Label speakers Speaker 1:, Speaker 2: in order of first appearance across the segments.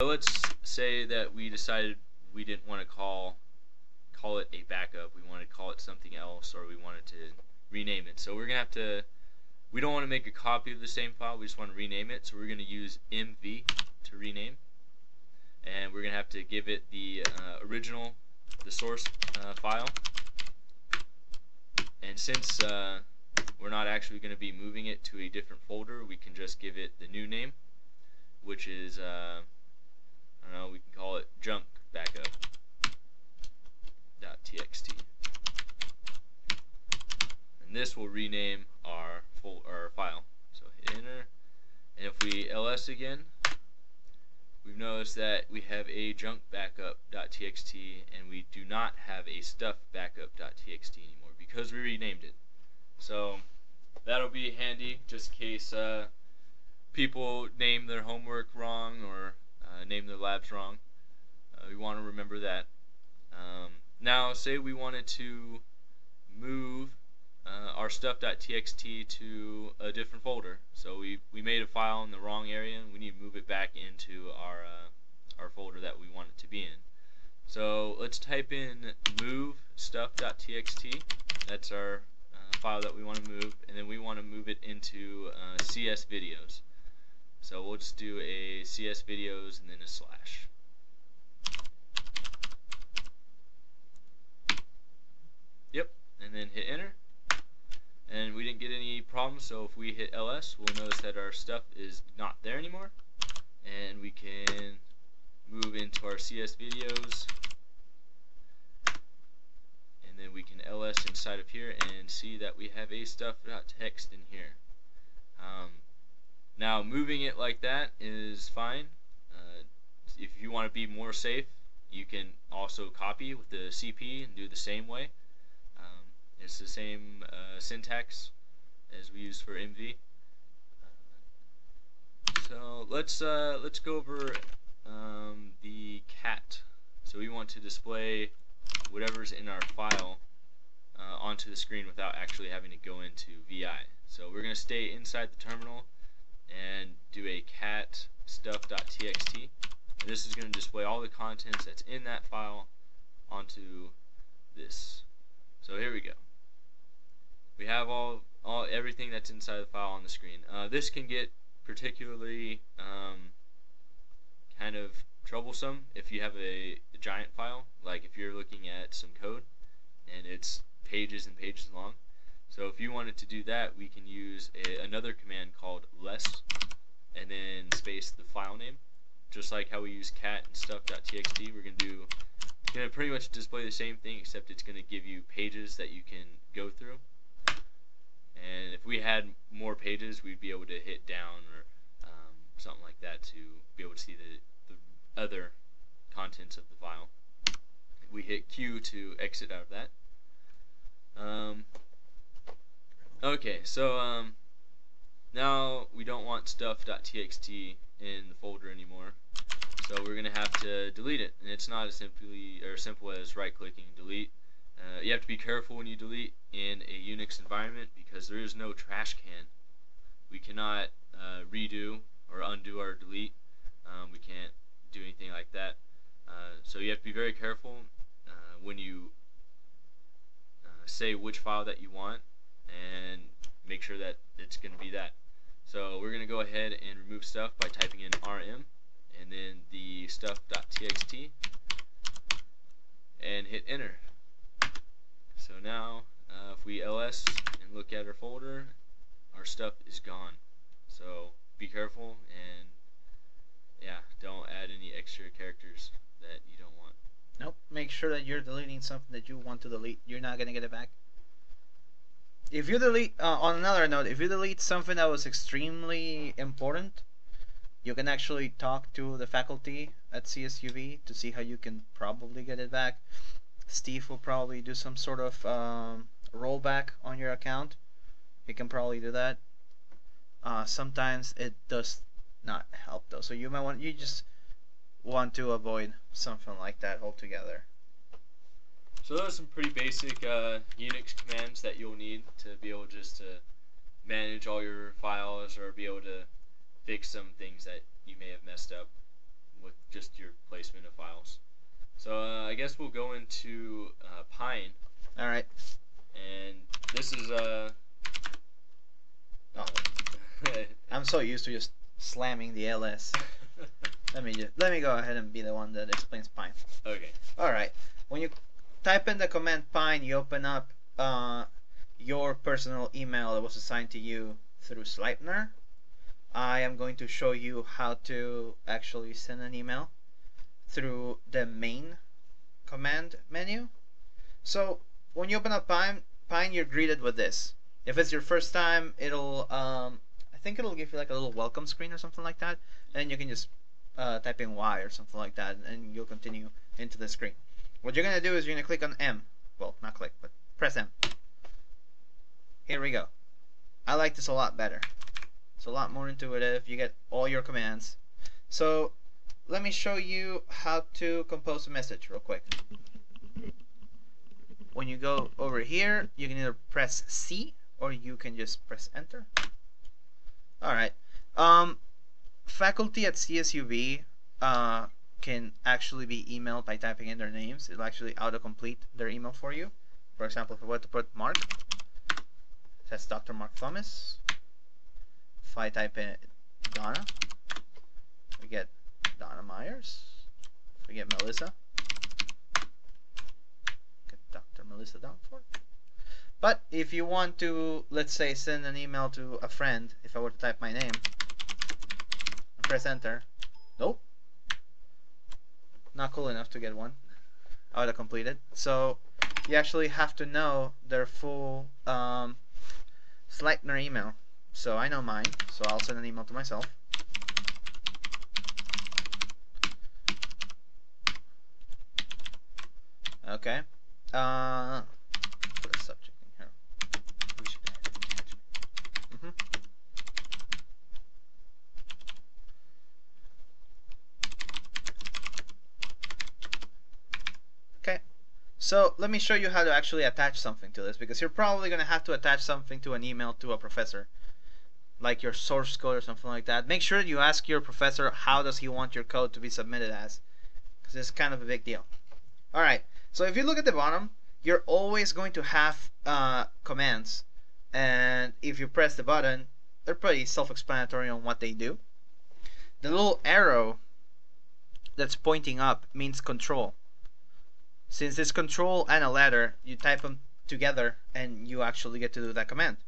Speaker 1: So let's say that we decided we didn't want to call it a backup. We wanted to call it something else, or we wanted to rename it. So we're gonna have to. We don't want to make a copy of the same file. We just want to rename it. So we're gonna use mv to rename, and we're gonna have to give it the original, the source file. And since we're not actually going to be moving it to a different folder, we can just give it the new name, which is I don't know, we can call it junk backup.txt, and this will rename our file. So hit enter, and if we ls again, we've noticed that we have a junk backup.txt and we do not have a stuff backup.txt anymore because we renamed it. So that'll be handy just in case people name their homework wrong or name their labs wrong. We want to remember that. Now say we wanted to move our stuff.txt to a different folder. So we made a file in the wrong area and we need to move it back into our folder that we want it to be in. So let's type in move stuff.txt. That's our file that we want to move, and then we want to move it into CS videos. So we'll just do a CS videos and then a slash. Yep, and then hit enter. And we didn't get any problems, so if we hit ls, we'll notice that our stuff is not there anymore, and we can move into our CS videos, and then we can ls inside of here and see that we have a stuff.txt in here. Now moving it like that is fine. If you want to be more safe, you can also copy with the CP and do the same way. It's the same syntax as we use for mv. So let's go over the cat. So we want to display whatever's in our file onto the screen without actually having to go into VI. So we're going to stay inside the terminal and do a cat stuff.txt, and this is going to display all the contents that's in that file onto this. So here we go. We have everything that's inside the file on the screen. This can get particularly kind of troublesome if you have a giant file, like if you're looking at some code and it's pages and pages long. So if you wanted to do that, we can use another command called less and then space the file name. Just like how we use cat and stuff.txt, we're going to pretty much display the same thing, except it's going to give you pages that you can go through. And if we had more pages, we'd be able to hit down or something like that to be able to see the other contents of the file. We hit Q to exit out of that. Okay, so now we don't want stuff.txt in the folder anymore, so we're going to have to delete it, and it's not as simple as right-clicking delete. You have to be careful when you delete in a Unix environment because there is no trash can. We cannot redo or undo our delete. We can't do anything like that. So you have to be very careful when you say which file that you want and make sure that it's going to be that. So we're going to go ahead and remove stuff by typing in rm and then the stuff.txt and hit enter. So now if we ls and look at our folder, our stuff is gone. So be careful and yeah, don't add any extra characters that you don't want.
Speaker 2: Nope, make sure that you're deleting something that you want to delete. You're not going to get it back. If you delete, on another note, if you delete something that was extremely important, you can actually talk to the faculty at CSUV to see how you can probably get it back. Steve will probably do some sort of rollback on your account. He can probably do that. Sometimes it does not help though, so you just want to avoid something like that altogether.
Speaker 1: So those are some pretty basic Unix commands that you'll need to be able just to manage all your files or be able to fix some things that you may have messed up with just your placement of files. So I guess we'll go into Pine.
Speaker 2: All right.
Speaker 1: And this is
Speaker 2: I'm so used to just slamming the ls. Let me go ahead and be the one that explains Pine.
Speaker 1: Okay.
Speaker 2: All right. When you type in the command Pine, you open up your personal email that was assigned to you through Sleipner. I am going to show you how to actually send an email through the main command menu. So when you open up Pine, you're greeted with this. If it's your first time, it'll I think it'll give you like a little welcome screen or something like that, and you can just type in Y or something like that, and you'll continue into the screen. What you're gonna do is you're gonna click on M. Well, not click, but press M. Here we go. I like this a lot better. It's a lot more intuitive. You get all your commands. So let me show you how to compose a message real quick. When you go over here, you can either press C or you can just press enter. Alright. Faculty at CSUV can actually be emailed by typing in their names. It'll actually autocomplete their email for you. For example, if I were to put Mark, it says Dr. Mark Thomas. If I type in Donna, we get Donna Myers. If we get Melissa, get Dr. Melissa Downford. But if you want to, let's say, send an email to a friend, if I were to type my name and press enter, nope, not cool enough to get one auto-completed. So you actually have to know their full Sleipner email. So I know mine, so I'll send an email to myself. Okay. Put a subject in here. We should add attachment. Okay. So let me show you how to actually attach something to this, because you're probably going to have to attach something to an email to a professor, like your source code or something like that. Make sure you ask your professor how does he want your code to be submitted as, because it's kind of a big deal. Alright, so if you look at the bottom, you're always going to have commands, and if you press the button, they're pretty self-explanatory on what they do. The little arrow that's pointing up means control. Since it's control and a letter, you type them together and you actually get to do that command.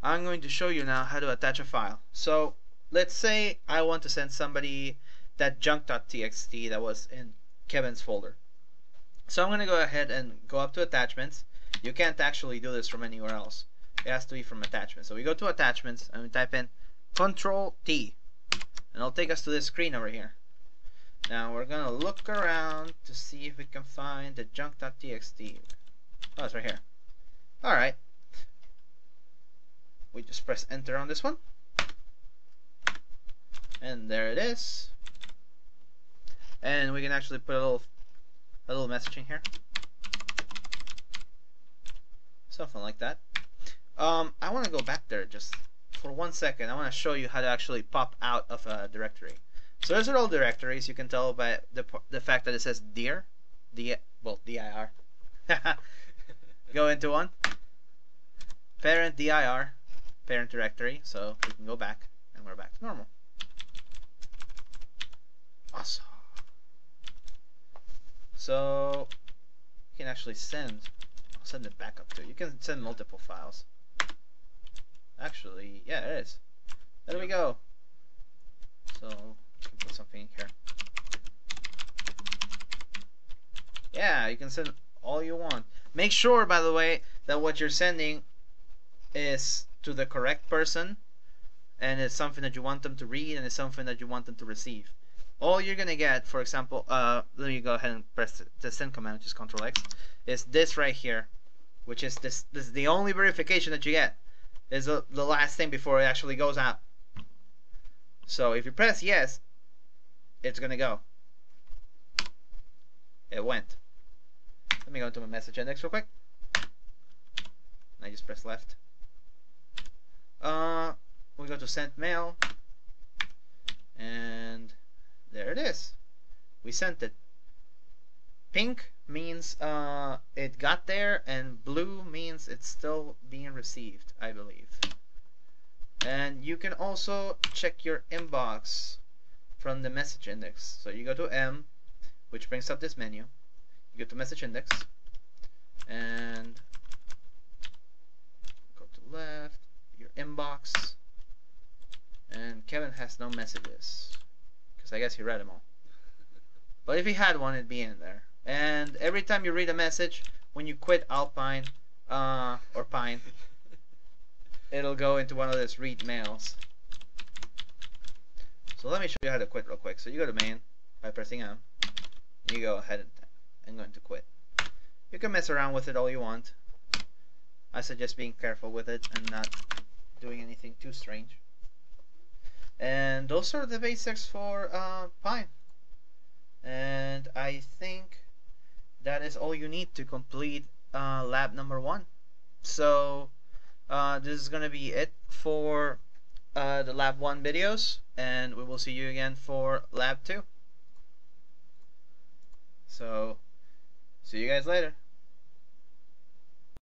Speaker 2: I'm going to show you now how to attach a file. So let's say I want to send somebody that junk.txt that was in Kevin's folder. So I'm going to go ahead and go up to attachments. You can't actually do this from anywhere else. It has to be from attachments. So we go to attachments and we type in Control T, and it'll take us to this screen over here. Now we're going to look around to see if we can find the junk.txt. Oh, it's right here. Alright. We just press enter on this one. And there it is. And we can actually put a little message in here. Something like that. I want to go back there just for 1 second. I want to show you how to actually pop out of a directory. So those are all directories. You can tell by the fact that it says dir. Well, dir. Go into one. Parent dir. Parent directory. So we can go back and we're back to normal. Awesome. So you can actually send. I'll send it back up too. You can send multiple files. Actually, yeah, it is. There we go. So you can put something in here. Yeah, you can send all you want. Make sure, by the way, that what you're sending is to the correct person, and it's something that you want them to read, and it's something that you want them to receive. All you're gonna get, for example, let me go ahead and press the send command, which is Control X, is this right here, which is this is the only verification that you get. Is the last thing before it actually goes out. So if you press yes, it's gonna go. It went. Let me go into my message index real quick. I just press left. We go to send mail, and There it is. We sent it. Pink means it got there, and blue means it's still being received, I believe. And you can also check your inbox from the message index. So you go to M, which brings up this menu. You go to message index, and go to left, your inbox, and Kevin has no messages, because I guess he read them all. But if he had one, it'd be in there. And every time you read a message, when you quit Alpine or Pine, it'll go into one of those read mails. So let me show you how to quit real quick. So you go to main by pressing M. You go ahead and I'm going to quit. You can mess around with it all you want. I suggest being careful with it and not doing anything too strange. And those are the basics for Pine. And I think that is all you need to complete lab number 1. So this is going to be it for the lab 1 videos, and we will see you again for lab 2. So see you guys later.